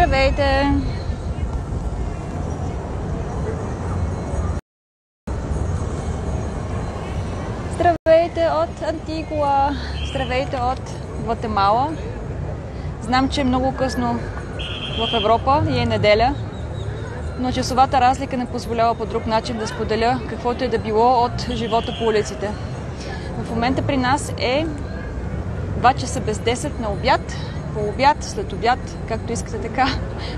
Здравейте! Здравейте от Антигуа! Здравейте от Гватемала! Знам, че е много късно в Европа и е неделя, но часовата разлика не позволява по друг начин да споделя каквото е да било от живота по улиците. В момента при нас е 2 часа без 10 на обяд, по обяд, след обяд, както искате така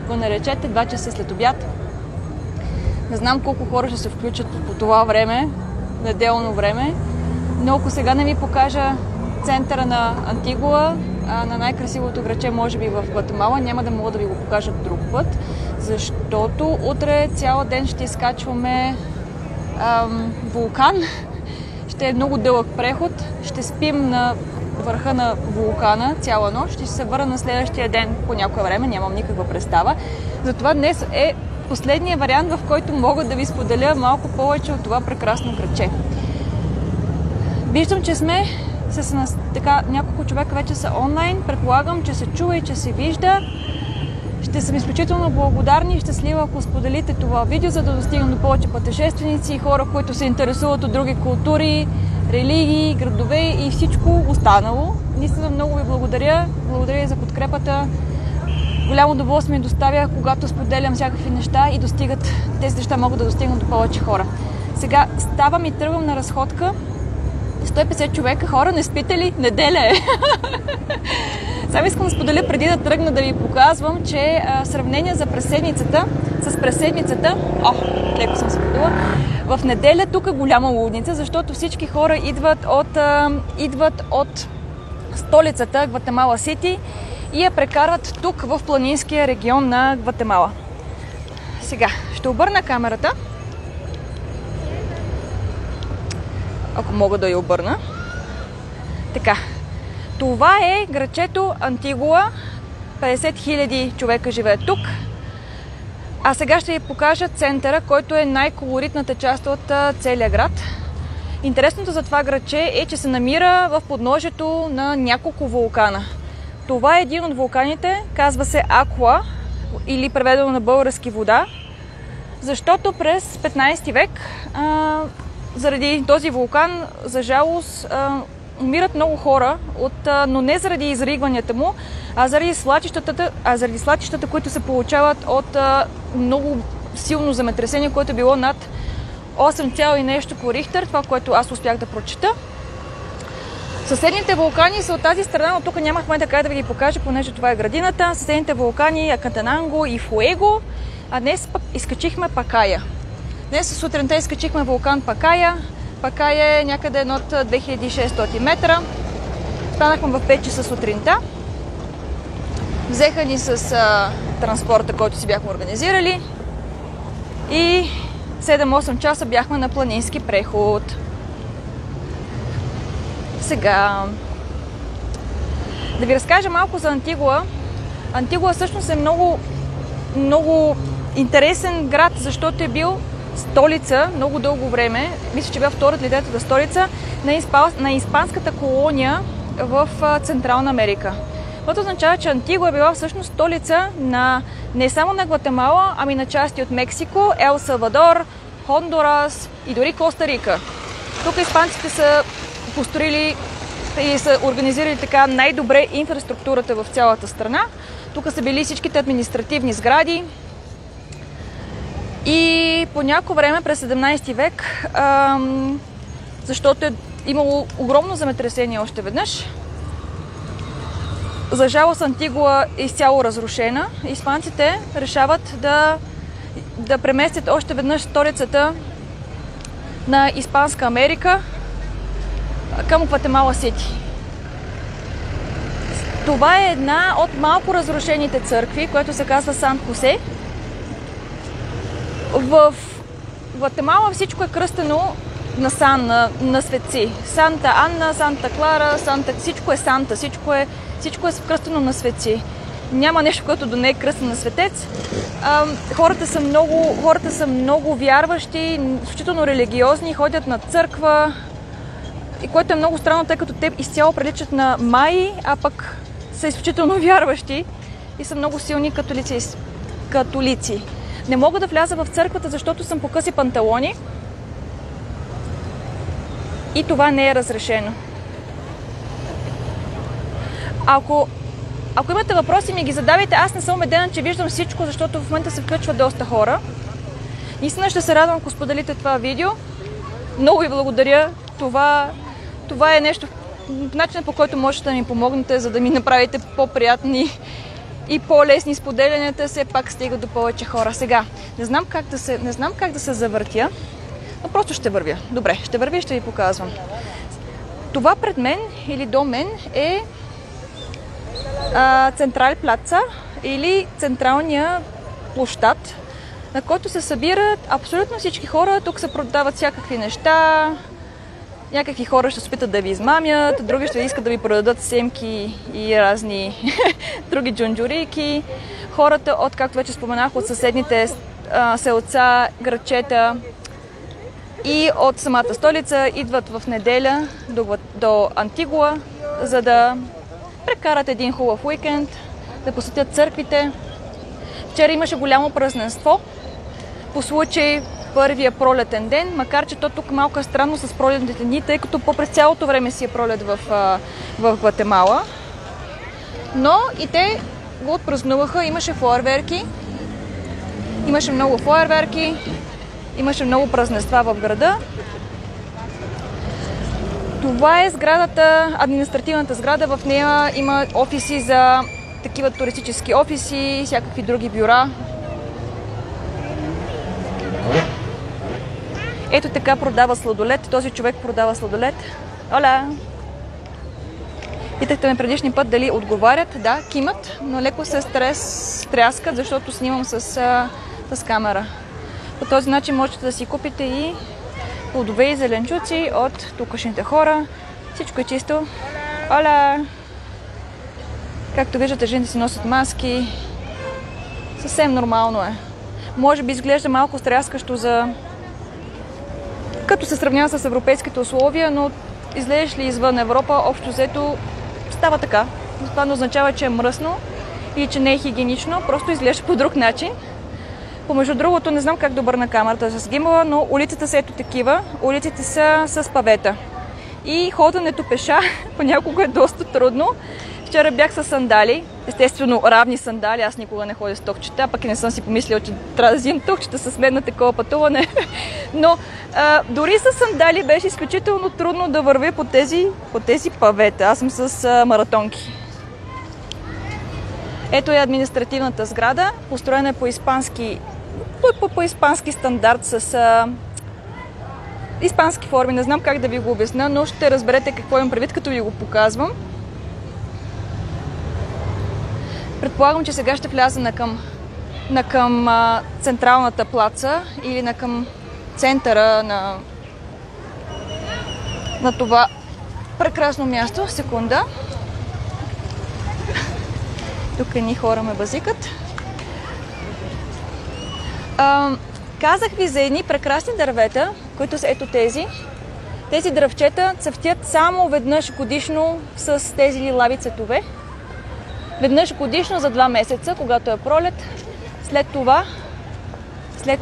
го наречете, 2 часа след обяд. Не знам колко хора ще се включат по това време, неделно време, но ако сега не ви покажа центъра на Антигуа, на най-красивото градче, може би в Гватемала, няма да мога да ви го покажа друг път, защото утре цял ден ще изкачваме вулкан. Ще е много дълъг преход, ще спим на върха на вулкана цяла нощ, ще се върна на следващия ден по някое време, нямам никаква представа. Затова днес е последния вариант, в който мога да ви споделя малко повече от това прекрасно градче. Виждам, че сме така, няколко човека вече са онлайн, предполагам, че се чува и че се вижда. Ще съм изключително благодарни и щастлива, ако споделите това видео, за да достигнем до повече пътешественици и хора, които се интересуват от други култури, религии, градове и всичко останало. Наистина много ви благодаря. Благодаря и за подкрепата. Голямо удоволствие ми доставя, когато споделям всякакви неща и тези неща могат да достигнат до повече хора. Сега ставам и тръгвам на разходка. 150 човека, хора, не спите ли? Неделя е! Сега искам да споделя, преди да тръгна, да ви показвам, че сравнение за с преседмицата, леко съм се подула, в неделя тук е голяма лудница, защото всички хора идват от столицата Гватемала Сити и я прекарват тук в планинския регион на Гватемала. Сега ще обърна камерата, ако мога да я обърна. Така. Това е градчето Антигуа. 50 000 човека живеят тук. А сега ще ви покажа центъра, който е най-колоритната част от целия град. Интересното за това градче е, че се намира в подножието на няколко вулкана. Това е един от вулканите, казва се Аква, или преведено на български вода, защото през 15 век заради този вулкан, за жалост, умират много хора, но не заради изригванията му, а заради свлачищата, които се получават от много силно земетресение, което е било над 8 и нещо по Рихтер, това, което аз успях да прочета. Съседните вулкани са от тази страна, но тук нямахме така да ви ги покажа, понеже това е градината. Съседните вулкани Акатананго и Фуего, а днес пък изкачихме Пакая. Днес сутринта изкачихме вулкан Пакая. Пакая е някъде над 2600 метра. Станахме в 5 часа сутринта. Взеха ни с транспорта, който си бяхме организирали. И 7-8 часа бяхме на планински преход. Сега да ви разкажа малко за Антигуа. Антигуа всъщност е много интересен град, защото е бил столица много дълго време. Мисля, че била втората или третата столица на испанската колония в Централна Америка. Това означава, че Антигуа е била всъщност столица не само на Гватемала, ами на части от Мексико, Ел Салвадор, Хондурас и дори Коста Рика. Тук испанците са построили и са организирали така най-добре инфраструктурата в цялата страна. Тук са били всичките административни сгради. И по някое време през 17 век, защото е имало огромно земетресение още веднъж, за жалост Антигуа е изцяло разрушена. Испанците решават да преместят още веднъж столицата на Испанска Америка към Гватемала Сити. Това е една от малко разрушените църкви, която се казва Сан Хосе. В Гватемала всичко е кръстено на светци. Санта Анна, Санта Клара, всичко е Санта, всичко е кръстено на светци. Няма нещо, което да не е кръстено на светец. Хората са много вярващи, включително религиозни, ходят на църква, и което е много странно, тъй като те изцяло приличат на майи, а пък са изключително вярващи. и са много силни католици. Не мога да вляза в църквата, защото съм по къси панталони и това не е разрешено. Ако имате въпроси, ми ги задавайте. Аз не съм убедена, че виждам всичко, защото в момента се включва доста хора. Наистина ще се радвам, ако споделите това видео. Много ви благодаря. Това е нещо, начинът, по който можете да ми помогнете, за да ми направите по-приятни и по-лесни споделянията, все пак стига до повече хора. Сега, не знам как да се завъртя, но просто ще вървя. Добре, ще вървя и ще ви показвам. Това пред мен или до мен е Централ Плаца или централния площад, на който се събират абсолютно всички хора. Тук се продават всякакви неща. Някакви хора ще се опитат да ви измамят, други ще искат да ви продадат семки и разни други джунджурийки. Хората както вече споменах, от съседните селца, градчета и от самата столица идват в неделя до Антигуа, за да прекарат един хубав уикенд, да посетят църквите. Вчера имаше голямо празненство по случай първия пролетен ден, макар че то тук малко е странно с пролетните дни, тъй като през цялото време си е пролет в Гватемала. Но и те го отпразнуваха, имаше фойерверки, имаше много фойерверки, имаше много празненства в града. Това е сградата, административната сграда, в нея има офиси за такива туристически офиси, всякакви други бюра. Ето така продава сладолед. Този човек продава сладолед. Оля! Питахте ме предишния път дали отговарят. Да, кимат, но леко се стряскат, защото снимам с камера. По този начин можете да си купите и плодове и зеленчуци от тукашните хора. Всичко е чисто. Оля! Както виждате, жените си носят маски. Съвсем нормално е. Може би изглежда малко стряскащо като се сравнява с европейските условия, но излезеш ли извън Европа, общо взето става така. Това не означава, че е мръсно и че не е хигиенично, просто изглежда по друг начин. Помежду другото, не знам как да обърна камерата с гимбала, но улиците са ето такива. Улиците са с павета. И ходенето пеша понякога е доста трудно. Вчера бях с сандали, естествено равни сандали, аз никога не ходя с токчета, пък и не съм си помислила, че трябва да взимам токчета с мен на такова пътуване. Но дори с сандали беше изключително трудно да вървя по тези павета. Аз съм с маратонки. Ето е административната сграда, построена е по испански стандарт с испански форми. Не знам как да ви го обясня, но ще разберете какво имам предвид, като ви го показвам. Предполагам, че сега ще вляза на към централната плаца или на към центъра на това прекрасно място. Секунда. Тук едни хора ме базикат. Казах ви за едни прекрасни дървета, които са ето тези. Тези дръвчета цъфтят само веднъж годишно с тези лилави цветове. Веднъж годишно за 2 месеца, когато е пролет. След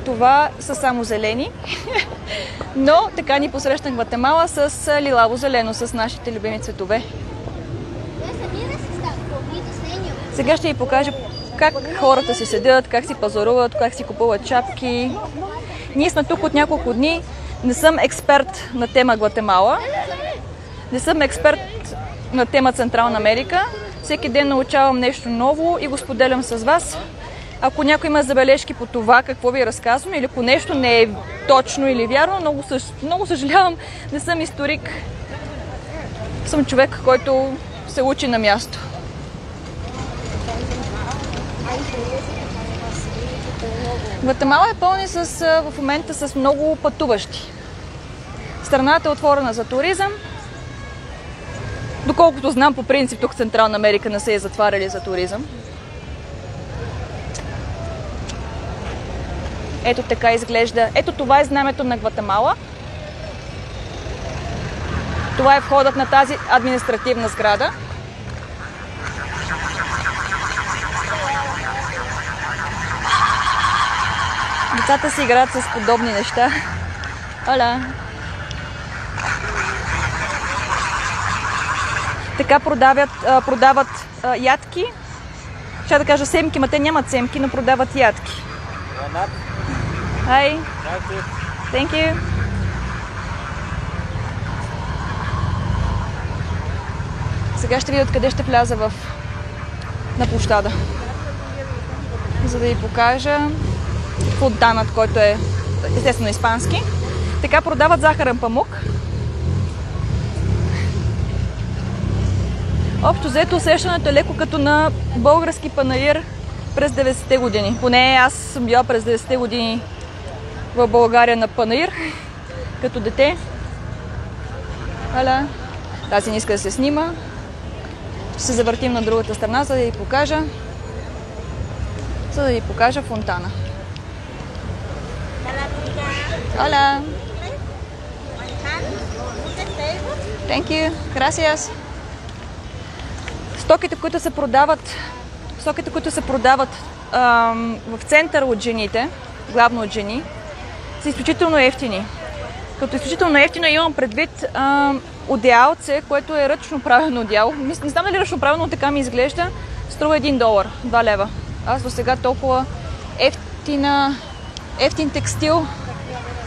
това са само зелени. Но така ни посрещна Гватемала с лилаво-зелено, с нашите любими цветове. Сега ще ви покажа как хората си седят, как си пазаруват, как си купуват чапки. Ние сме тук от няколко дни. Не съм експерт на тема Гватемала. Не съм експерт на тема Централна Америка. Всеки ден научавам нещо ново и го споделям с вас. Ако някой има забележки по това, какво ви разказвам, или ако нещо не е точно или вярно, много съжалявам, не съм историк. Съм човек, който се учи на място. Гватемала е пълна в момента с много пътуващи. Страната е отворена за туризъм. Доколкото знам, по принцип, тук в Централна Америка не се е затваряли за туризъм. Ето така изглежда. Ето това е знамето на Гватемала. Това е входът на тази административна сграда. Децата си играят с подобни неща. Оля! Така продават ядки. Ще да кажа семки, но те нямат семки, но продават ядки. Hi. Thank you. Сега ще видя откъде ще вляза на площада. За да ви покажа фонтанът, който е естествено испански. Така продават захарен памук. Общо взето усещането е леко като на български панаир през 90-те години. Поне аз съм била през 90-те години в България на панаир, като дете. Аля, тази не иска да се снима. Ще се завъртим на другата страна, за да ви покажа фонтана. Hola. Thank you. Gracias. Стоките, които се продават в център от жените, главно от жени, са изключително ефтини. Като изключително ефтино имам предвид одеялце, което е ръчно правено одеяло. Не знам дали ръчно правено, но така ми изглежда. Струва $1, 2 лева. Аз до сега толкова ефтин текстил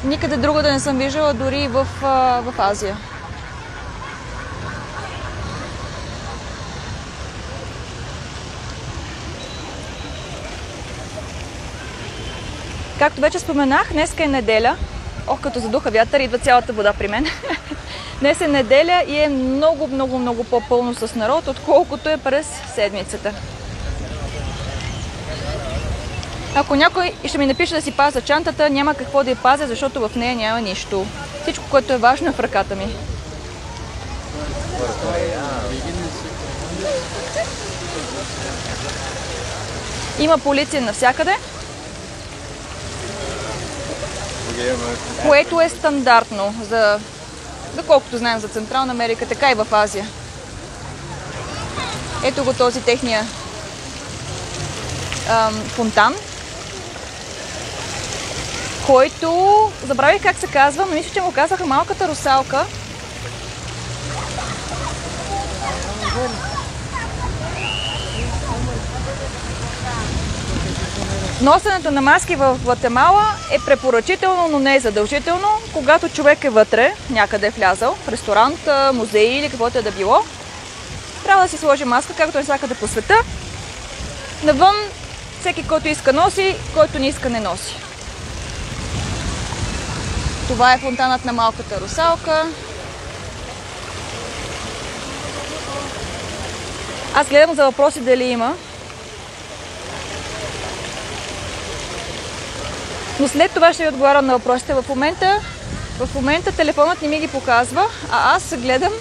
никъде друго да не съм виждала, дори в Азия. Както вече споменах, днеска е неделя. Ох, като задуха вятър, идва цялата вода при мен. Днес е неделя и е много по-пълно с народ, отколкото е през седмицата. Ако някой ще ми напише да си пазя чантата, няма какво да я пазя, защото в нея няма нищо. Всичко, което е важно, е в ръката ми. Има полиция навсякъде, което е стандартно, доколкото знаем за Централна Америка, така и в Азия. Ето го този техния фонтан, който, забравих как се казва, но мисля, че му казаха малката русалка. Носенето на маски в Гватемала е препоръчително, но не е задължително. Когато човек е вътре, някъде е влязъл, в ресторант, музей или каквото е да било, трябва да си сложи маска, както е всякъде по света. Навън всеки, който иска носи, който не иска не носи. Това е фонтанът на малката русалка. Аз гледам за въпроси дали има. Но след това ще ви отговарям на въпросите. В момента телефонът не ми ги показва, а аз гледам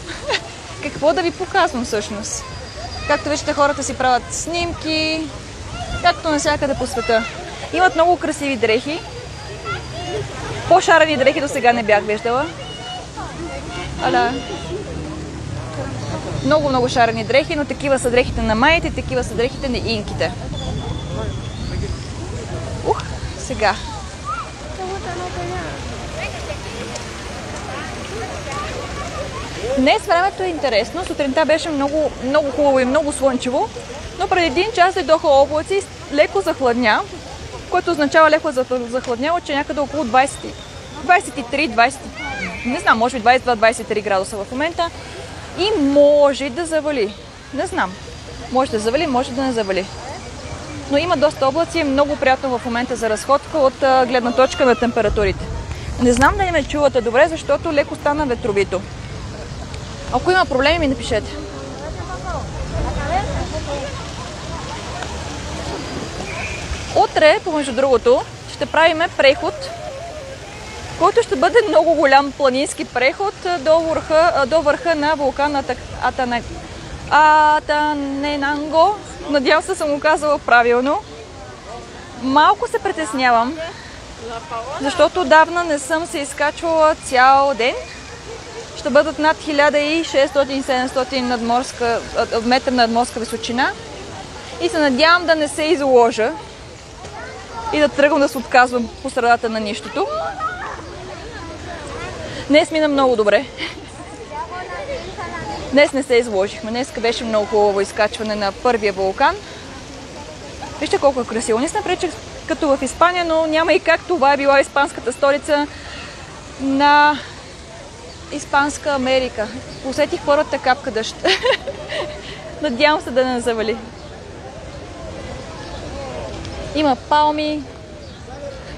какво да ви показвам всъщност. Както виждате, хората си правят снимки, както навсякъде по света. Имат много красиви дрехи. По-шарени дрехи до сега не бях виждала. Аля. Много шарени дрехи, но такива са дрехите на майите, такива са дрехите на инките. Сега. Днес времето е интересно. Сутринта беше много хубаво и много слънчево, но преди един час дойдоха облаци и леко захладня, което означава леко захладняло, че някъде около 23, не знам, може би 22-23 градуса в момента и може да завали. Не знам. Може да завали, може да не завали. Но има доста облаци и е много приятно в момента за разходка от гледна точка на температурите. Не знам дали ме чувате добре, защото леко стана ветровито. Ако има проблеми, ми напишете. Утре, помежду другото, ще правим преход, който ще бъде много голям планински преход до върха на вулкана Атаненанго. Надявам се, съм го казала правилно. Малко се притеснявам, защото отдавна не съм се изкачвала цял ден. Ще бъдат над 1600-700 метра надморска височина и се надявам да не се изложа. и да тръгвам да се отказвам по средата на нищото. Днес мина много добре. Днес не се изложихме. Днес беше много хубаво изкачване на първия вулкан. Вижте колко е красиво. Не съм прече като в Испания, но няма и как. Това е била испанската столица на Испанска Америка. Усетих първата капка дъжд. Надявам се да не завали. Има палми.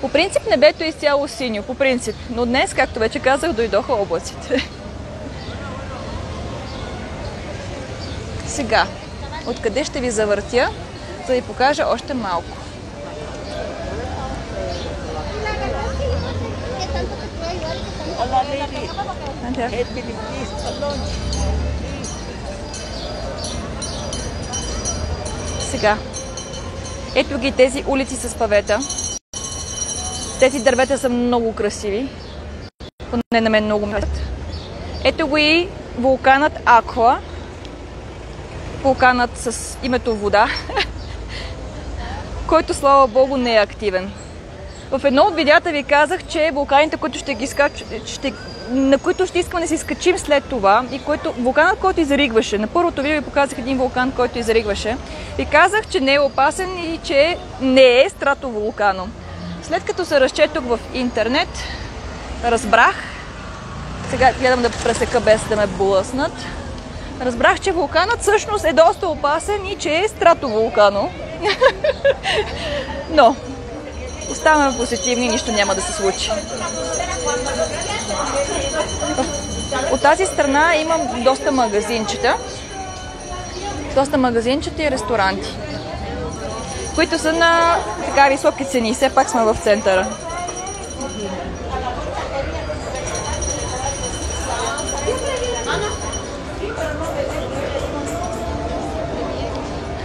По принцип небето е изцяло синьо, по принцип. Но днес, както вече казах, дойдоха облаците. Сега, откъде ще ви завъртя, за да ви покажа още малко. Сега, ето ги тези улици с павета. Тези дървета са много красиви. Поне на мен много ме харесват. Ето го и вулканът Аква. Вулканът с името вода, който слава богу не е активен. В едно от видеята ви казах, че вулканите, които на които ще искаме да се изкачим след това, и вулканът, който изригваше, на първото видео ви показах един вулкан, който изригваше, ви казах, че не е опасен и че не е стратовулкано. След като се разчетох в интернет, разбрах, сега гледам да пресека без да ме блъснат, разбрах, че вулканът всъщност е доста опасен и че е стратовулкано. Но оставаме позитивни, нищо няма да се случи. От тази страна имам доста магазинчета. Доста магазинчета и ресторанти, които са на така високи цени. Все пак сме в центъра.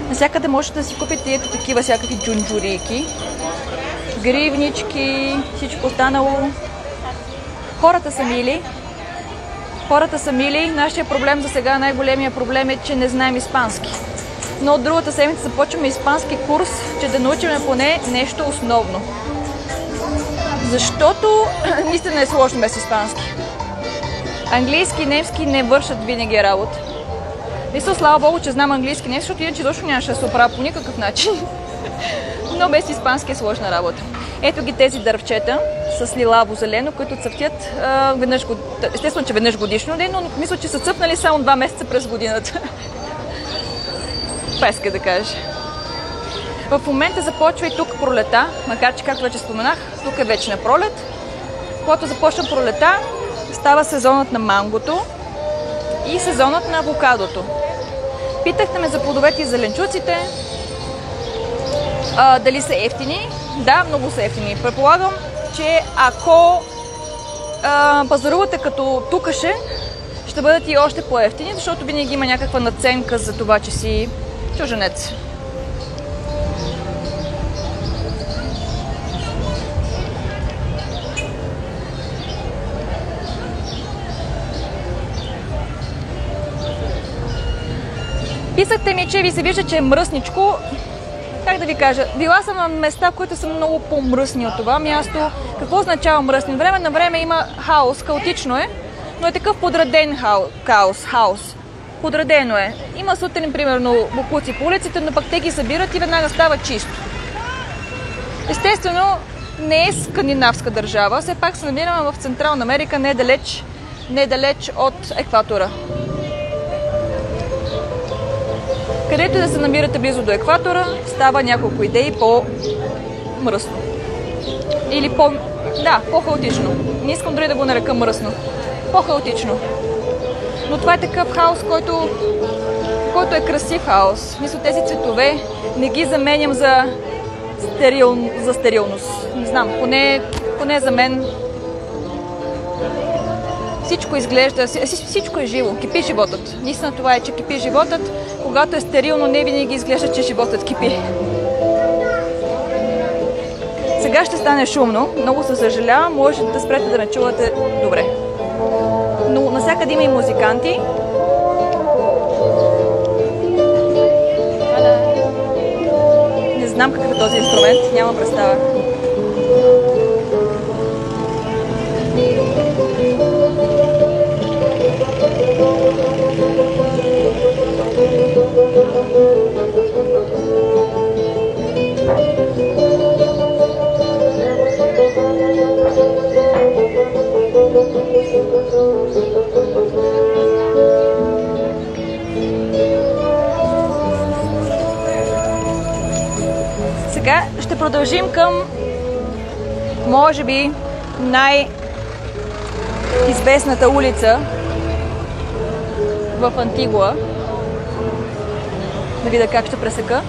Навсякъде можете да си купите ето такива всякакви джунджурийки, гривнички, всичко останало. Хората са мили. Хората са мили. Нашия проблем за сега, най-големия проблем е, че не знаем испански. Но от другата седмица започваме испански курс, че да научим поне нещо основно. Защото наистина е сложно без испански. Английски и немски не вършат винаги работа. Мисля, слава богу, че знам английски и немски, защото иначе точно нямаше да се оправя по никакъв начин. Но без испански е сложна работа. Ето ги тези дървчета с лилаво-зелено, които цъфтят естествено, че веднъж годишно, но мисля, че са цъфнали само 2 месеца през годината. Това иска да кажа. В момента започва и тук пролета, макар че, както вече споменах, тук е вечна пролет. Когато започва пролета, става сезонът на мангото и сезонът на авокадото. Питахте ме за плодовете и зеленчуците. Дали са ефтини? Да, много са ефтини. Предполагам, че ако пазарувате като тукаше, ще бъдат и още по-ефтини, защото винаги има някаква надценка за това, че си чужденец. Писахте ми, че ви се вижда, че е мръсничко. Как да ви кажа, била съм на места, които са много по-мръсни от това място. Какво означава мръсни? От време на време има хаос, хаотично е, но е такъв подреден хаос. Подредено е. Има сутрин, примерно, боклуци по улиците, но пък те ги събират и веднага става чисто. Естествено, не е скандинавска държава, все пак се намираме в Централна Америка, недалеч от екватора. Където да се намирате близо до екватора, става няколко идеи по-мръсно. Или по-хаотично. Не искам дори да го нарека мръсно. По-хаотично. Но това е такъв хаос, който е красив хаос. Мисля, тези цветове не ги заменям за стерилност. Не знам, поне за мен всичко изглежда, всичко е живо, кипи животът. Наистина това е, че кипи животът. Когато е стерилно, не винаги изглежда, че животът кипи. Сега ще стане шумно, много се съжалявам, може да спрете да ме чувате добре. Но навсякъде има и музиканти. Не знам какъв е този инструмент, няма представа. продължим към, може би, най-известната улица в Антигуа. Да видя как ще пресека.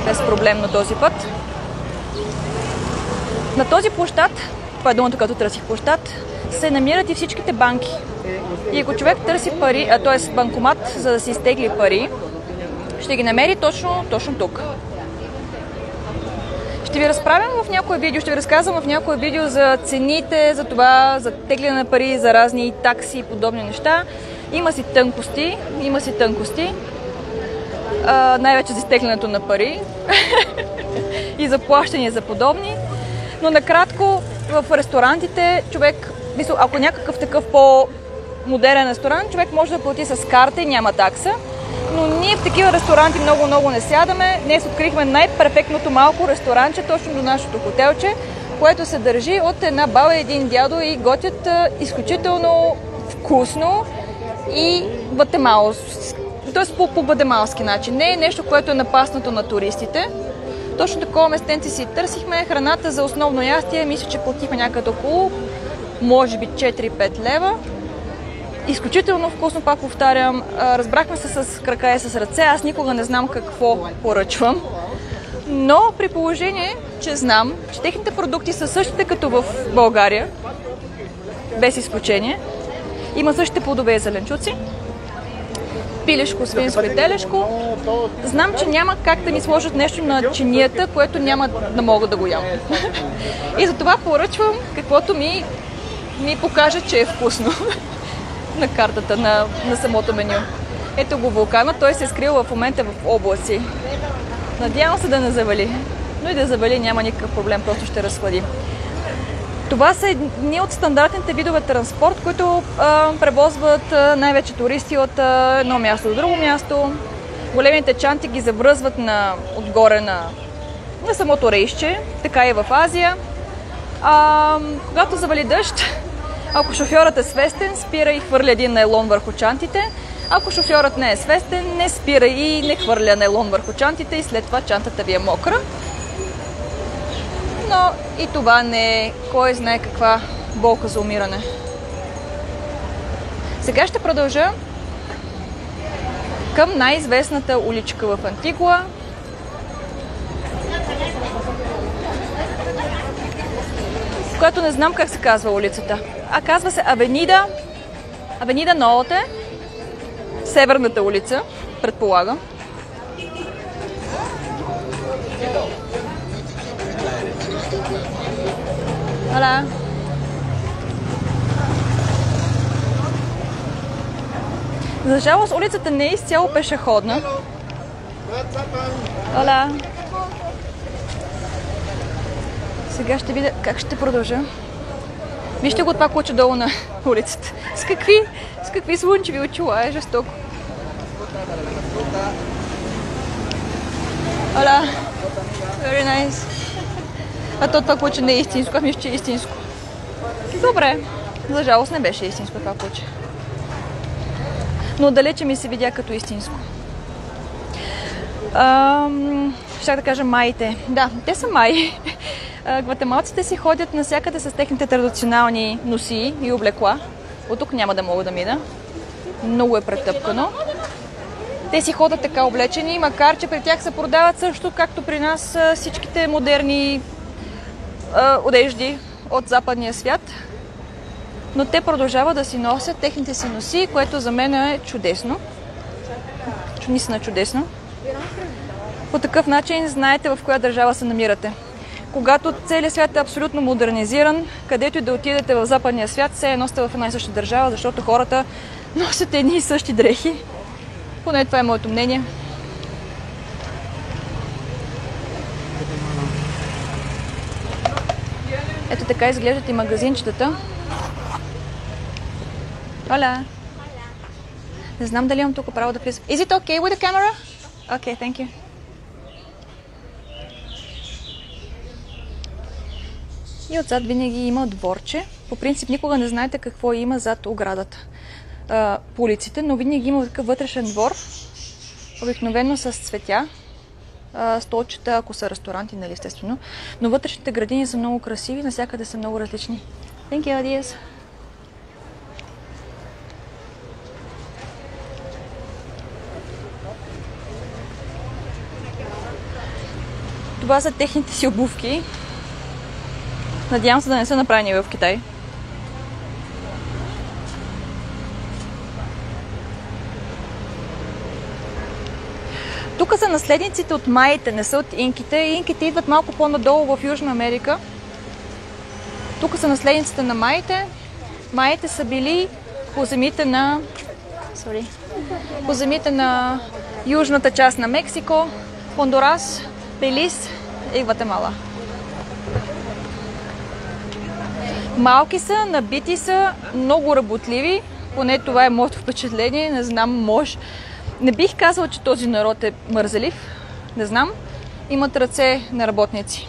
Безпроблемно този път. На този площад, това е думата, като търсих площад, се намират и всичките банки. И ако човек търси пари, т.е. банкомат, за да си изтегли пари, ще ги намери точно тук. Ще ви разправям в някое видео, ще ви разказвам в някое видео за цените, за това, за тегляне на пари, за разни такси и подобни неща. Има си тънкости. Най-вече за изтеглянето на пари и за плащания за подобни. Но накратко, в ресторантите човек, ако някакъв такъв по-модерен ресторант, човек може да плати с карта и няма такса. Но ние в такива ресторанти много не сядаме. Днес открихме най-перфектното малко ресторанче точно до нашето хотелче, което се държи от една баба и един дядо и готвят изключително вкусно и т.е. по гватемалски начин. Не е нещо, което е напаснато на туристите. Точно такова местенце си търсихме. Храната за основно ястие, мисля, че платихме някъде около, може би 4-5 лева. Изключително вкусно, пак повтарям. Разбрахме се с крака и с ръце. Аз никога не знам какво поръчвам. Но при положение, че знам, че техните продукти са същите като в България, без изключение, има същите плодове и зеленчуци, пилешко, свинско и телешко, знам, че няма как да ми сложат нещо на чинията, което няма да мога да го ям. И затова поръчвам каквото ми покаже, че е вкусно на картата, на самото меню. Ето го вулкана, той се е скрил в момента в облаци. Надявам се да не завали. Но и да завали няма никакъв проблем, просто ще разхлади. Това са едни от стандартните видове транспорт, които превозват най-вече туристи от едно място до друго място. Големите чанти ги завръзват отгоре на самото рейсче, така и в Азия. Когато завали дъжд, ако шофьорът е свестен, спира и хвърля един найлон върху чантите. Ако шофьорът не е свестен, не спира и не хвърля найлон върху чантите и след това чантата ви е мокра. Но и това не е кой знае каква болка за умиране. Сега ще продължа към най-известната уличка в Антигуа. Която не знам как се казва улицата. Казва се Авенида Нооте, Северната улица, предполагам. Ала. За жалост, улицата не е изцяло пешеходна. Ала. Сега ще видя как ще продължа. Вижте го това куче долу на улицата. С какви слънчеви очила, е жестоко. Ола, very nice. А това куче не е истинско, аз мисля, че е истинско. Добре, за жалост не беше истинско това куче. Но далече ми се видя като истинско. Щях да кажа маите. Да, те са маи. Гватемалците си ходят навсякъде с техните традиционални носии и облекла. От тук няма да мога да мина. Много е претъпкано. Те си ходят така облечени, макар че при тях се продават също, както при нас всичките модерни одежди от западния свят. Но те продължават да си носят техните си носи, което за мен е чудесно. Наистина чудесно. По такъв начин знаете в коя държава се намирате. Когато целият свят е абсолютно модернизиран, където и да отидете в западния свят, все едно сте в една и съща държава, защото хората носят едни и същи дрехи. Поне това е моето мнение. Ето така изглеждат и магазинчетата. Hola. Не знам дали имам тук право да влизам. Is it okay with the camera? Okay, thank you. И отзад винаги има дворче. По принцип никога не знаете какво има зад оградата по улиците, но винаги има такъв вътрешен двор, Обикновено с цветя, столчета, ако са ресторанти, нали, естествено. Но вътрешните градини са много красиви, навсякъде са много различни. Thank you, adios. Това са техните си обувки. Надявам се да не са направени в Китай. Тук са наследниците от маите, не са от инките. Инките идват малко по-надолу в Южна Америка. Тук са наследниците на маите. Маите са били по земите на... по земите на южната част на Мексико, Хондурас, Белиз и Гватемала. Малки са, набити са, много работливи. Поне това е моето впечатление. Не знам, не бих казала, че този народ е мързелив. Не знам. Имат ръце на работници.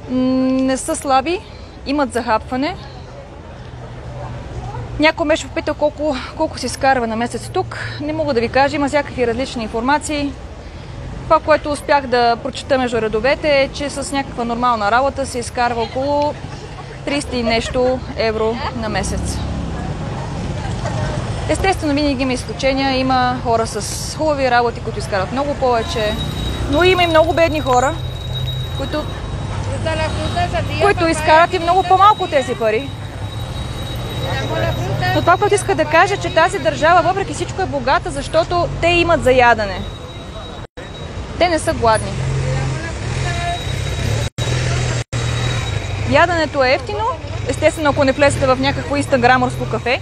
Не са слаби. Имат захапване. Някой беше попитал колко се изкарва на месец тук. Не мога да ви кажа. Има всякакви различни информации. Това, което успях да прочета между редовете, е, че с някаква нормална работа се изкарва около 300 и нещо евро на месец. Естествено, винаги има изключения. Има хора с хубави работи, които изкарат много повече. Но има и много бедни хора, които изкарат и много по-малко от тези пари. Но това, което иска да кажа, че тази държава въпреки всичко е богата, защото те имат за ядене. Те не са гладни. Яденето е евтино. Естествено, ако не влезете в някакво инстаграмърско кафе.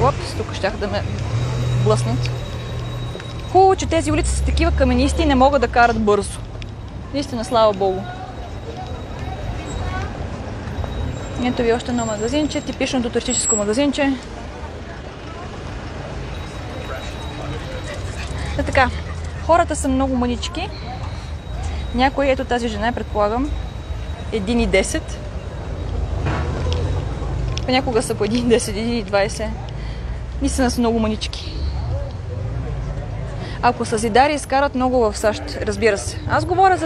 Опс, тук щях да ме блъснат. Хубаво, че тези улици са такива каменисти и не могат да карат бързо. Наистина, слава Богу. Ето ви още едно магазинче, типичното туристическо магазинче. Така, хората са много мънички. Някой, ето тази жена, предполагам, 1,10. Понякога са по 1,10, 1,20. Наистина са много мънички. Ако са зидари, изкарат много в САЩ, разбира се. Аз говоря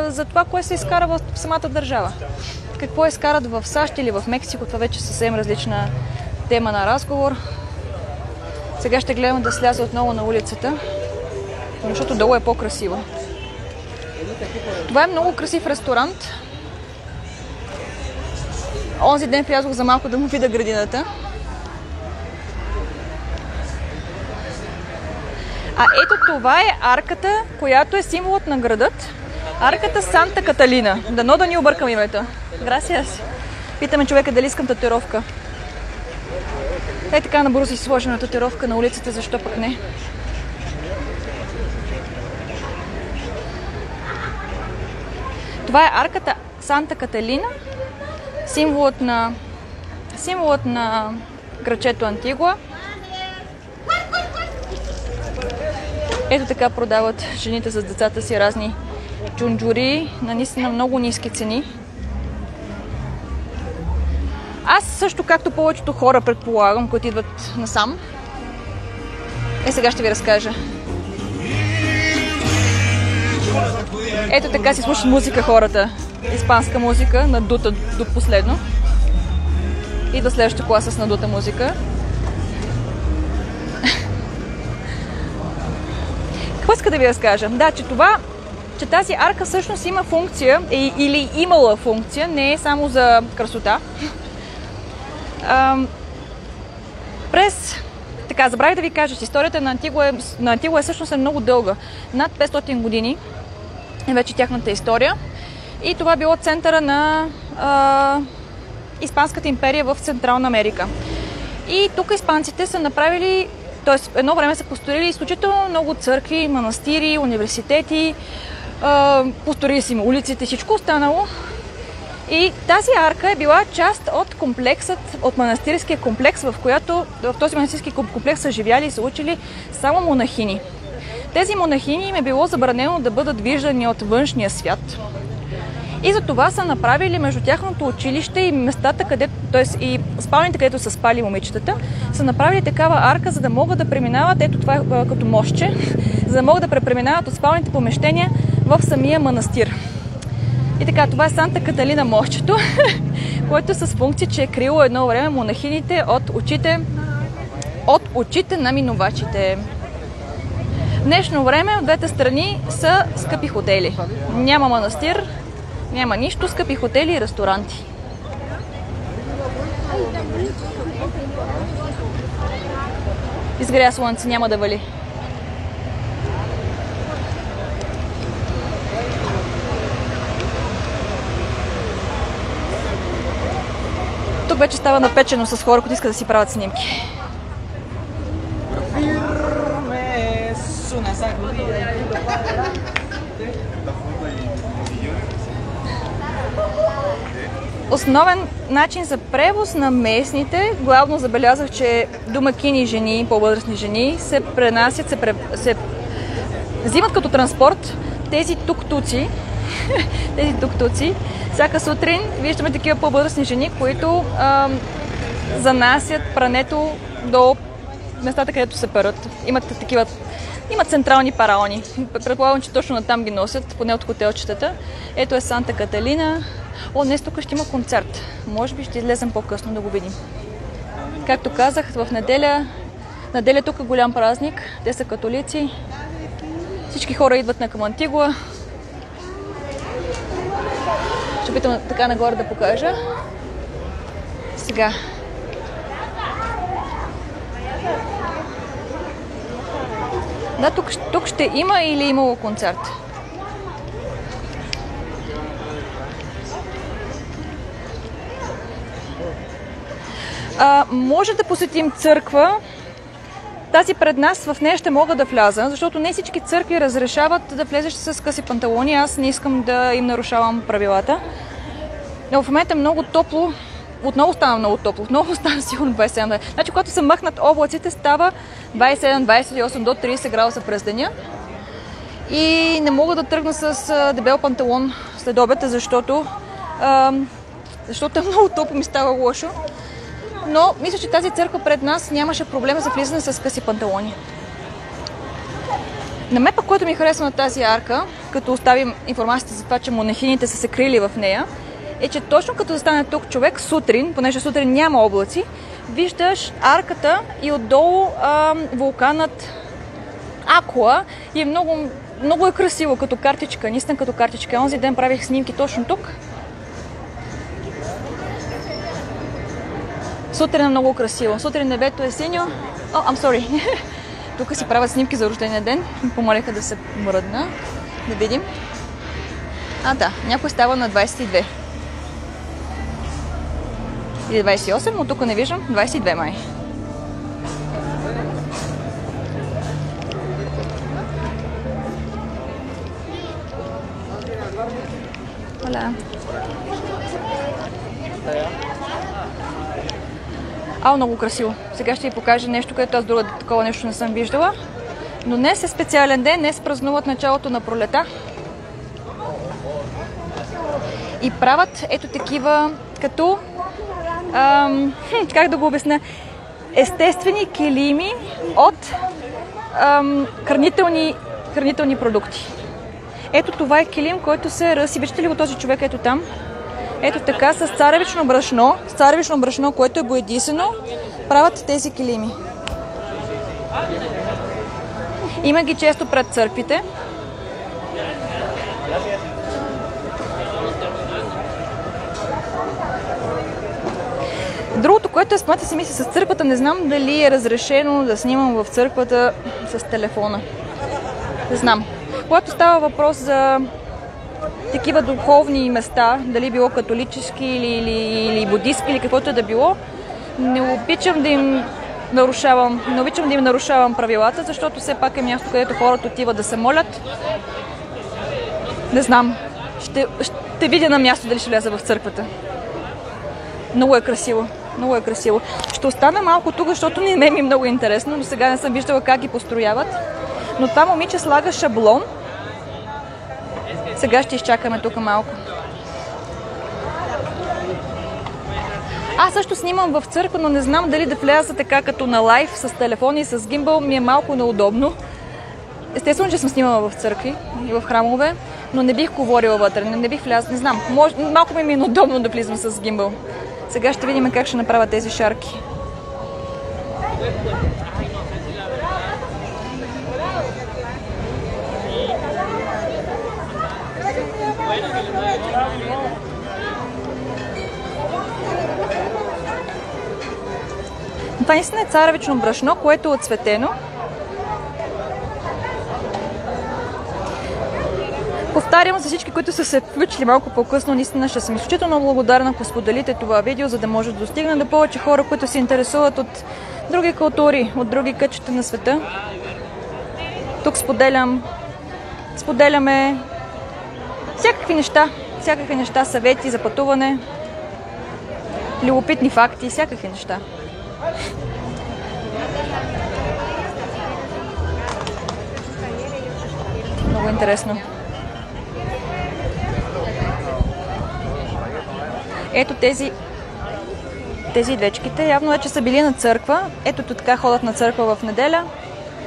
за това, което се изкара в самата държава. Какво изкарат в САЩ или в Мексико, това вече е съвсем различна тема на разговор. Сега ще гледам да сляза отново на улицата, защото долу е по-красиво. Това е много красив ресторант. Онзи ден влязох за малко да му видя градината. А ето това е арката, която е символът на градът. Арката Санта Каталина. Дано да ни объркам името. Грасиас. Питаме човека дали искам татуировка. Е така набързо си сложим на татуировка на улицата, защо пък не? Това е арката Санта Каталина. Символът на грачето Антигуа. Ето така продават жените с децата си разни джунджури на наистина много ниски цени. Аз също, както повечето хора, предполагам, които идват насам. Сега ще ви разкажа. Ето така си слушат музика хората. Испанска музика, надута до последно. И до следващата кола с надута музика. Какво иска да ви разкажа? Да, че тази арка всъщност има функция, или имала функция, не е само за красота. Забравих да ви кажа, че историята на Антигуа всъщност е много дълга. Над 500 години е вече тяхната история. И това било центъра на Испанската империя в Централна Америка. И тук испанците са направили, т.е. едно време са построили изключително много църкви, манастири, университети, построили си улиците, всичко останало. И тази арка е била част от комплексът, от манастирския комплекс, в този манастирски комплекс са живяли и са учили само монахини. Тези монахини им е било забранено да бъдат виждани от външния свят. И за това са направили между тяхното училище и местата, и спалните, където са спали момичетата, са направили такава арка, за да могат да преминават, ето това е като мостче, за да могат да препреминават от спалните помещения в самия манастир. И така, това е Санта Каталина мостчето, което е с функция, че е крило едно време монахините от очите на минувачите. В днешно време от двете страни са скъпи хотели. Няма манастир, няма нищо, скъпи хотели и ресторанти. Изгря слънце, няма да вали. Тук вече става напечено с хора, които искат да си правят снимки. Основен начин за превоз на местните, главно забелязах, че домакини жени, по-възрастни жени се пренасят, се взимат като транспорт тези тук-туци. Тези тук-туци. Всяка сутрин виждаме такива по-възрастни жени, които занасят прането до местата, където се перат. Имат централни парални. Предполагам, че точно натам ги носят, поне от хотелчетата. Ето е Санта Каталина. Днес тук ще има концерт. Може би ще излезем по-късно да го видим. Както казах, в неделя тук е голям празник. Те са католици. Всички хора идват на към Антигуа. Ще опитам така нагоре да покажа. Сега. Да, тук ще има или имало концерт. Може да посетим църква. Тази пред нас, в нея ще мога да вляза, защото не всички църкви разрешават да влезеш с къси панталони. Аз не искам да им нарушавам правилата. Но в момента е много топло. Отново стана много топло. Отново стана сигурно 27. Значи, когато се махнат облаците, става 27, 28 до 30 градуса през деня. И не мога да тръгна с дебел панталон след обед, защото е много топло, ми става лошо. Но мисля, че тази църква пред нас нямаше проблема за влизане с къси панталони. На мен пък, което ми харесва на тази арка, като оставим информацията за това, че монахините са се крили в нея, е, че точно като застане тук човек сутрин, понеже сутрин няма облаци, виждаш арката и отдолу вулканът Акуа и е много е красиво като картичка, наистина като картичка. Онзи ден правих снимки точно тук. Сутрин е много красиво. Сутрин небето е синьо. I'm sorry. Тук си правят снимки за рождения ден. Помоляха да се мръдна. Да видим. Да, някой става на 22. Или 28, но тук не виждам. 22 май. Хола. Много красиво. Сега ще ви покажа нещо, което аз друго такова нещо не съм виждала. Но днес е специален ден. Днес празнуват началото на пролета. И правят ето такива като как да го обясня, естествени килими от хранителни продукти. Ето това е килим, който се ръси. Виждате ли го този човек ето там? Ето така, с царевично брашно, което е боядисано, правят тези килими. Има ги често пред църквите. Другото, което смята си мисли с църквата, не знам дали е разрешено да снимам в църквата с телефона. Не знам. Когато става въпрос за такива духовни места, дали било католически или будистки или каквото да било, не обичам да им нарушавам правилата, защото все пак е място, където хората отиват да се молят. Не знам. Ще видя на място дали ще вляза в църквата. Много е красиво. Много е красиво. Ще остана малко тук, защото не ми е много интересно, но сега не съм виждала как ги построяват. Но това момиче слага шаблон. Сега ще изчакаме тук малко. Аз също снимам в църква, но не знам дали да вляза така като на лайв с телефон и с гимбъл. Ми е малко неудобно. Естествено, че съм снимала в църкви и в храмове, но не бих говорила вътре, не бих влязла, не знам. Малко ми е неудобно да влизам с гимбъл. Сега ще видим как ще направя тези шарки. Това наистина е царевично брашно, което е отцветено. Повтарям за всички, които са се включили малко по-късно, наистина ще съм изключително благодарна, ако споделите това видео, за да може да достигне до повече хора, които се интересуват от други култури, от други кътчета на света. Тук споделяме всякакви неща, съвети за пътуване, любопитни факти, всякакви неща. Много интересно. Ето тези дечките явно вече са били на църква. Ето така ходят на църква в неделя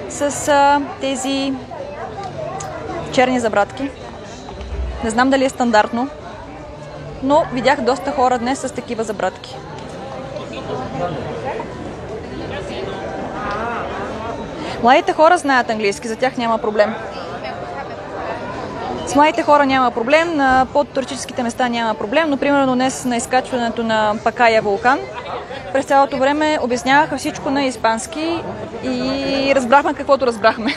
с тези черни забрадки. Не знам дали е стандартно, но видях доста хора днес с такива забрадки. Младите хора знаят английски, за тях няма проблем. С младите хора няма проблем, на по-туристическите места няма проблем, но примерно днес на изкачването на Пакая вулкан през цялото време обясняваха всичко на испански и разбрахме каквото разбрахме.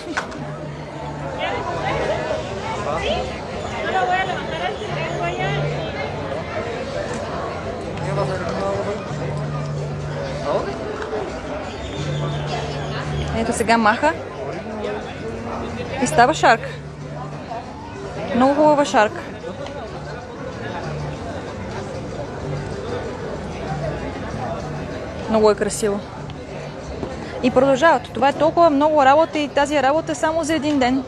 Ето сега маха и става шарка. Много хубава шарка. Много е красиво. И продължават. Това е толкова много работа и тази работа е само за един ден.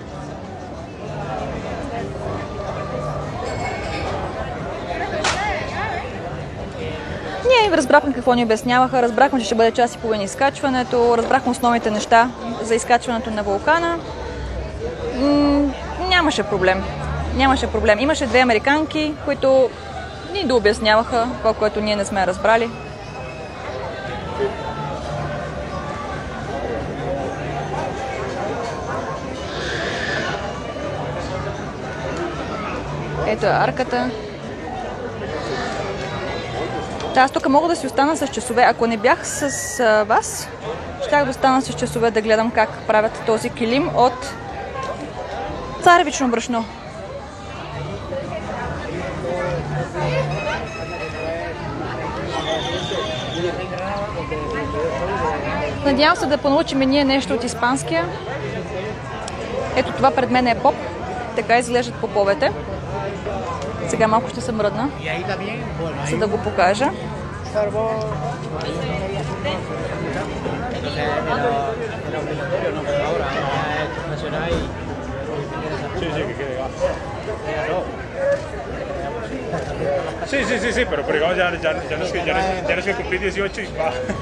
Ние разбрахме какво ни обясняваха, разбрахме, че ще бъде час и половина изкачването, разбрахме основните неща за изкачването на вулкана. Нямаше проблем. Имаше две американки, които ни дообясняваха това, което ние не сме разбрали. Ето е арката. Аз тук мога да си остана с часове. Ако не бях с вас, щях да остана с часове да гледам как правят този килим от царевично брашно. Надявам се да понаучим и ние нещо от испанския. Ето това пред мен е поп. Така изглеждат поповете. Сега малко ще се мръдна, за да го покажа.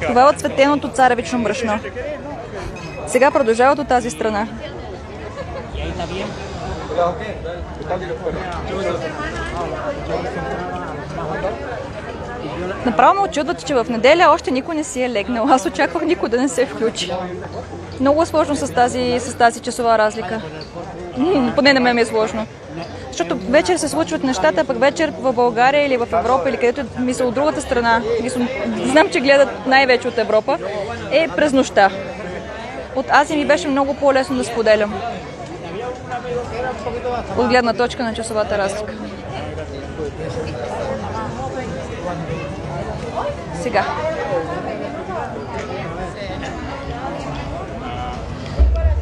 Това е отцветеното царевично брашно. Сега продължават от тази страна. Направо ме очудват, че в неделя още никой не си е легнал. Аз очаквах никой да не се включи. Много е сложно с тази часова разлика. Поне на мен ми е сложно. Защото вечер се случват нещата, пък вечер в България или в Европа, или където мисля от другата страна, знам, че гледат най-вече от Европа, е през нощта. От Азия ми беше много по-лесно да споделям. От гледна точка на часовата разлика. Сега.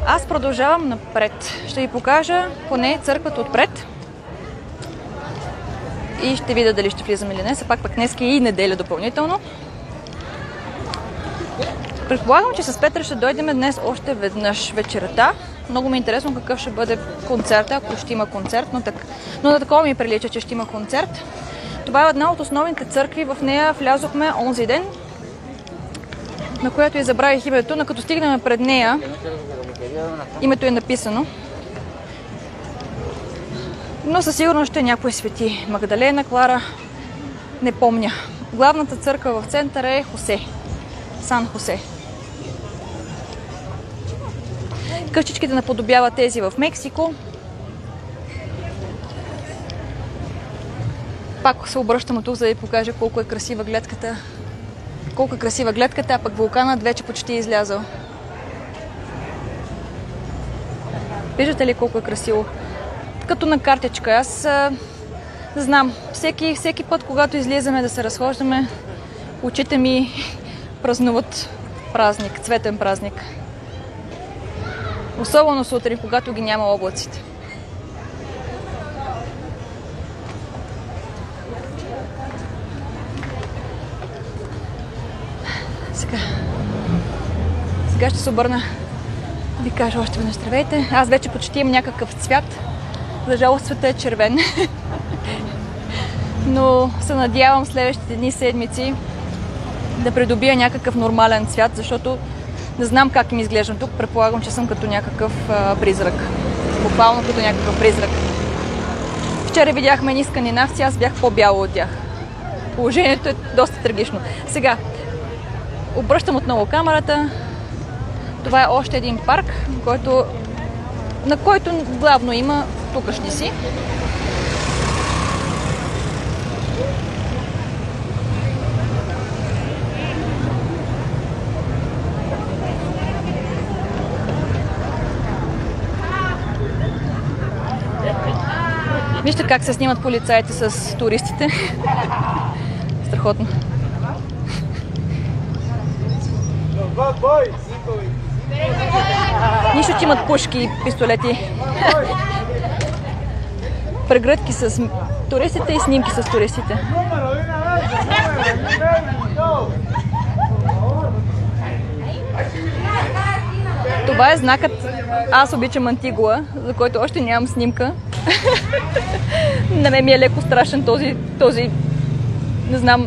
Аз продължавам напред. Ще ви покажа поне църквата отпред. И ще видя дали ще влизам или не. Все пак днес е и неделя допълнително. Предполагам, че с Петра ще дойдем днес още веднъж вечерта. Много ми е интересно какъв ще бъде концерта, ако ще има концерт, но на такова ми прилича, че ще има концерт. Това е една от основните църкви, в нея влязохме онзи ден, на която и забравих името, но като стигнем пред нея, името е написано. Но със сигурност ще е някои свети. Магдалена, Клара, не помня. Главната църква в центъра е Хосе. Сан Хосе. Къщичките наподобяват тези в Мексико. Пак се обръщам от тук, за да ви покажа колко е красива гледката. Колко е красива гледката, а пък вулканът вече почти е излязъл. Виждате ли колко е красиво? Като на картичка. Аз знам, всеки път, когато излизаме да се разхождаме, очите ми празнуват празник, цветен празник. Особено сутрин, когато ги няма облаците. Сега ще се обърна да ви кажа още веднъж здравейте. Аз вече почти имам някакъв цвят. За жалост цветът е червен. Но се надявам следващите дни, седмици да придобия някакъв нормален цвят, защото не знам как им изглеждам тук. Предполагам, че съм като някакъв призрак. Буквално като някакъв призрак. Вчера видяхме ни скандинавци, аз бях по-бяла от тях. Положението е доста трагично. Сега, обръщам отново камерата. Това е още един парк, на който главно има тукашници. Вижте как се снимат полицаите с туристите. Страхотно. Нищо, че имат пушки и пистолети. Прегръдки с туристите и снимки с туристите. Това е знакът "Аз обичам Антигуа", за който още нямам снимка. На мен ми е леко страшен този не знам,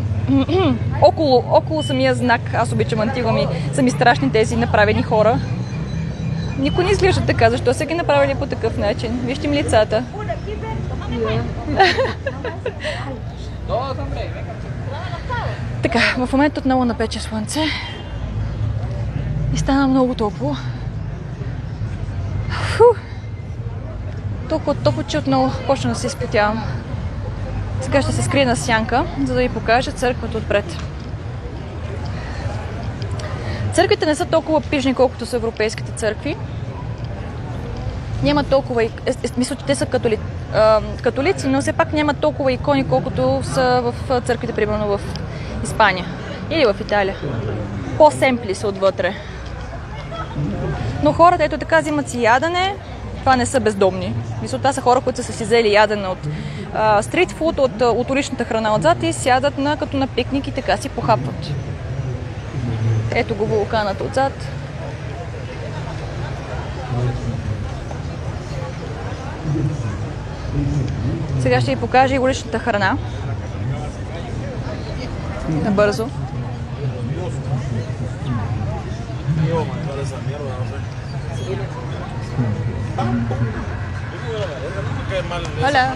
около самия знак "Аз обичам Антигуа" са ми страшни тези направени хора. Никой не изглежда така, защо са ги направили по такъв начин? Вижте им лицата. Така, в момента отново напече слънце и стана много топло. Толкова топло, че отново почна да се изпотявам. Сега ще се скрия на сянка, за да ви покажа църквата отпред. Църквите не са толкова пижни, колкото са европейските църкви. Няма толкова... Мисля, че те са католици, но все пак няма толкова икони, колкото са в църквите, примерно в Испания или в Италия. По-семпли са отвътре. Но хората, ето така, взимат си ядене. Това не са бездомни. Мисля, това са хора, които са си взели ядене от стритфуд, от уличната храна отзад и сядат като на пикник и така си похапват. Ето го вулканът отзад. Сега ще ви покажа и уличната храна. Набързо. Hola.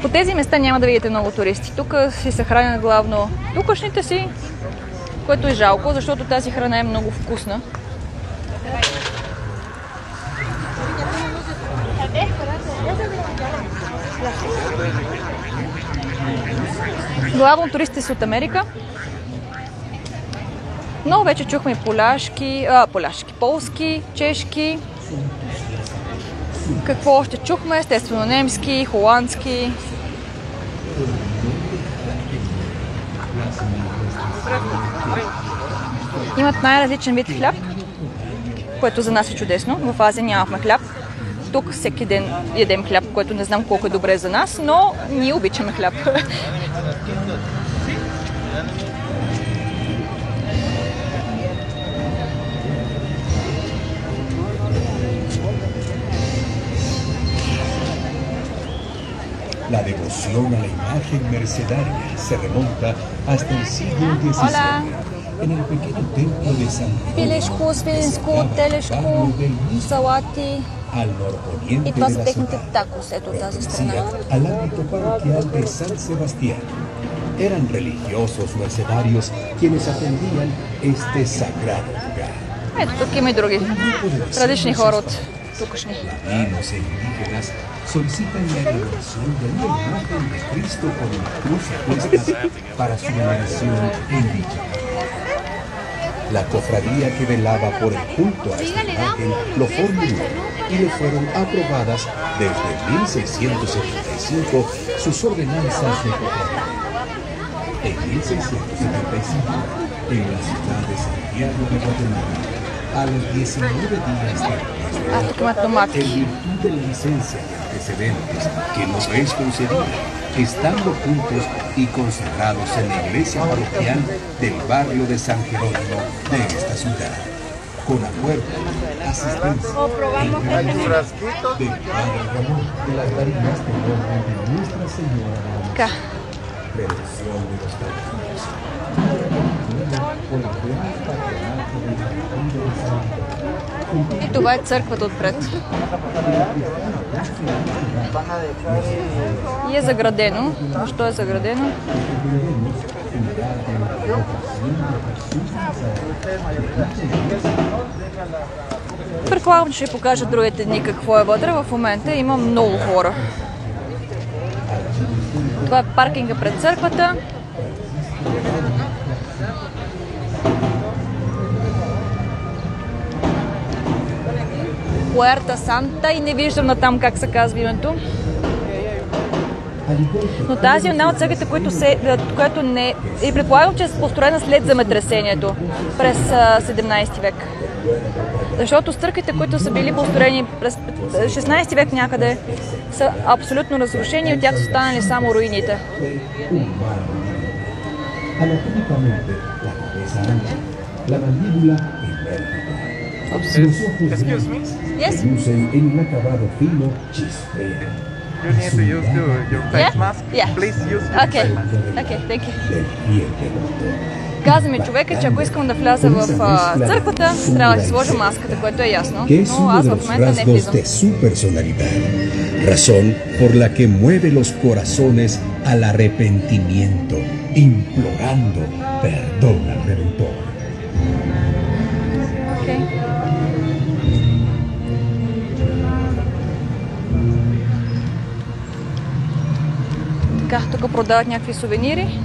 По тези места няма да видите много туристи. Тук си се хранят главно тукашните си, което е жалко, защото тази храна е много вкусна. Главно туристите са от Америка. Но вече чухме полски, чешки. Какво още чухме? Естествено немски, холандски. Имат най-различен вид хляб, което за нас е чудесно. В Азия нямахме хляб. Тук всеки ден ядем хляб, което не знам колко е добре за нас, но ние обичаме хляб. La devoción a la imagen mercedaria se remonta hasta el siglo XVI. Hola. En el pequeño templo de San Пилешко, свинско, телешко, салати al norponiente и това de са la техните ciudad, такос. Ето от тази страна. pertenecía al ámbito parroquial de San Sebastián. Eran religiosos mercedarios quienes atendían este sagrado lugar. Ето тук има и други различни хора от тукашни. Ladinos e indígenas solicitan la elaboración de una imagen de Cristo con la cruz puesta para su veneración en dicha. La cofradía que velaba por el culto a esta imagen lo formuló y le fueron aprobadas desde 1675 sus ordenanzas de cofradía. En 1675, en la ciudad de Santiago de Guatemala, a los 19 días del mes de Тук имат домати. en virtud de la licencia de antecedentes que nos es concedida, estando juntos y consagrados en la iglesia parroquial del barrio de San Jerónimo de esta ciudad, con acuerdo, asistencia e intervención del Padre Ramón de las Marinas del Orden de Nuestra Señora de la Така. Prevención de los Caminos. Por el buen patronato de la Virgen de San И това е църквата отпред. И е заградено. Защо е заградено? Предполагам, че ще покажа другите дни какво е вътре. В момента има много хора. Това е паркинга пред църквата. Пуерта Санта и не виждам на там как се казва името. Но тази е една от църквите, която не... И предполагам, че е построена след земетресението през 17 век. Защото църквите, които са били построени през 16 век някъде, са абсолютно разрушени и от тях са останали само руините. Anatómicamente, la cabeza ancha, la mandíbula enérgica. Los ojos grandes, Yes. que lucen en un acabado fino, chispean. You need to use your face mask. Yeah. Please use your Okay. face mask. Okay, thank you. Del pie de motor. Каза ми човека, че ако искам да вляза в църквата, трябва да си сложа маската, което е ясно. Que es Но uno аз de в los момента не rasgos влизам. de su personalidad, razón por la que mueve los corazones al arrepentimiento, implorando perdón al Redentor. Okay. Така, тук продават някакви сувенири.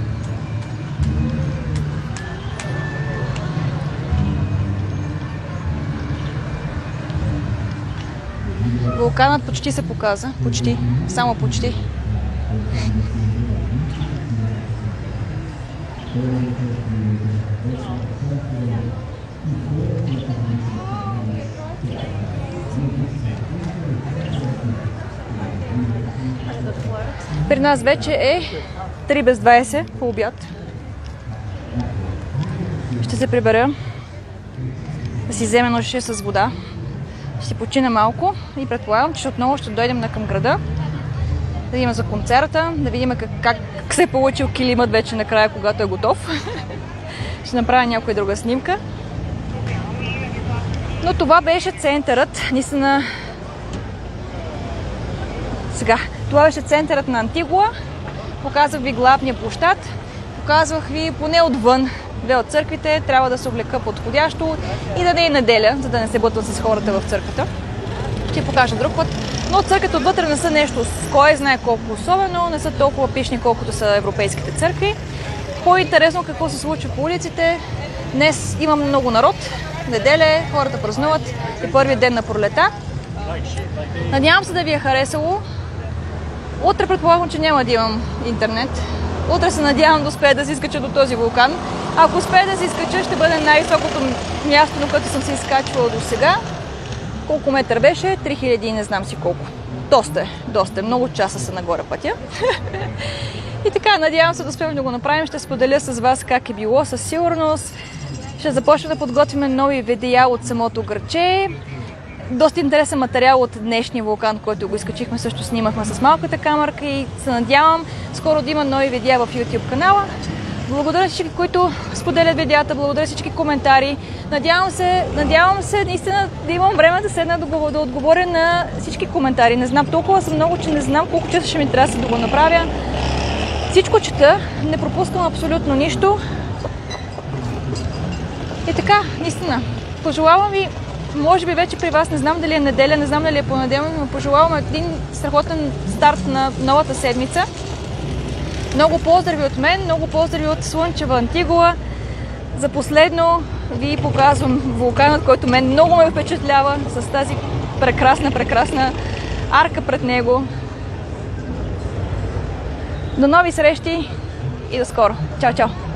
Вулканът почти се показа. Почти. Само почти. При нас вече е 3 без 20 по обяд. Ще се прибера да си вземе ножище с вода. Ще си почина малко и предполагам, че отново ще дойдем към града. Да видим за концерта, да видим как се е получил килимът вече накрая, когато е готов. Ще направя някоя друга снимка. Но това беше центърът, наистина. Сега, това беше центърът на Антигуа. Показах ви главния площад. Показвах ви поне отвън. Две от църквите, трябва да се облека подходящо и да не е неделя, за да не се бъдат с хората в църквата. Ще покажа друг път. Но църквите отвътре не са нещо с кой знае колко особено, не са толкова пишни, колкото са европейските църкви. По-интересно какво се случва по улиците. Днес има много народ. Неделя е, хората празнуват и първият ден на пролета. Надявам се да ви е харесало. Утре предполагам, че няма да имам интернет. Утре се надявам да успея да се изкача до този вулкан. Ако успея да се изкача, ще бъде най-високото място, на което съм се изкачвала до сега. Колко метър беше? 3000 и не знам си колко. Доста е. Много часа са нагоре пътя. И така, надявам се да успеем да го направим. Ще споделя с вас как е било със сигурност. Ще започнем да подготвим нови видеа от самото градче. доста интересен материал от днешния вулкан, който го изкачихме, също снимахме с малката камерка и се надявам скоро да има нови видеа в YouTube канала. Благодаря всички, които споделят видеята, благодаря всички коментари. Надявам се наистина да имам време да седна да отговоря на всички коментари. Не знам, толкова са много, че не знам колко часа ще ми трябва да го направя. Всичко чета, не пропускам абсолютно нищо. И така, наистина, пожелавам ви, може би вече при вас, не знам дали е неделя, не знам дали е понеделник, но пожелавам един страхотен старт на новата седмица. Много поздрави от мен, много поздрави от слънчева Антигуа. За последно ви показвам вулканът, който мен много ме впечатлява с тази прекрасна арка пред него. До нови срещи и до скоро. Чао, чао!